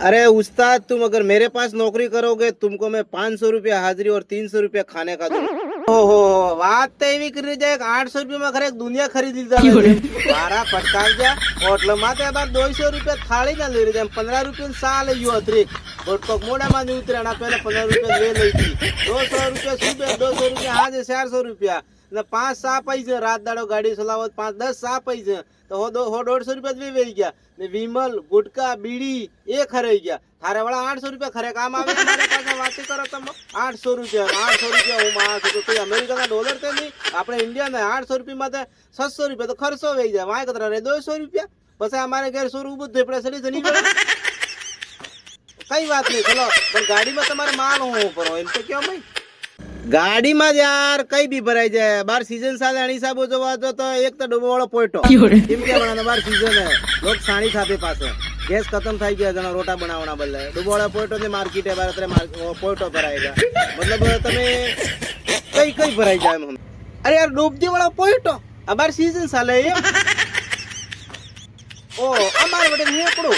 अरे उस्ताद, तुम अगर मेरे पास नौकरी करोगे तुमको मैं 500 रुपया हाजिरी और 300 रुपया खाने का दूं। ओहो, વાત તો એવી કરી જાય કે 800 રૂપિયામાં ખરેક દુનિયા ખરીદી લીધા મારા ફટકાર ગયા હોટલમાં તો બાર 200 રૂપિયા થાળી ના લઈ જાય 15 રૂપિયા સા લઈ ગયો અતરી ગોટકોક મોડામાં ની ઉતર્યા પહેલા 15 રૂપિયા લે લઈ ગઈ 200 રૂપિયા સુબે 200 રૂપિયા આજે 400 રૂપિયા ને 5 સા પૈસે રાત દાડો ગાડી ચલાવો 5-10 સા પૈસે તો હો 150 રૂપિયા જ વેઈ ગયા ને વિમલ ગુટકા બીડી એ ખરાઈ ગયા थारे वाला 800 रुपया खरे काम आवे हमारे पास बात करो तुम 800 रुपया હું मास तो कोई अमेरिका का डॉलर ते नहीं अपने इंडिया में 800 रुपया में 700 रुपया तो खर्चो वेई जाए वहां कतरा रे 200 रुपया बस हमारे घर सो रूप धेपड़े सड़ी जनी कई बात नहीं चलो पर गाड़ी में तुम्हारे माल हो पर एम तो क्यों भाई गाड़ी में यार कई भी भराई जाए बार सीजन साल अणी साहब जोवा तो एक तो डूबो वाળો પોઈટો કેમ કે બના બાર सीजन है लोग साणी खाते पास गैस खत्म થઈ ગયા જણા રોટા બનાવવાના બદલે ડુબોળા પોઈટો ની માર્કેટ है बार પોઈટો ભરાયેગા मतलब તમે કઈ કઈ ભરાઈ જાય हम अरे यार डूबती वाला पोइटो अबार सीजन साले ओ अमार बटे न्यू पड़ो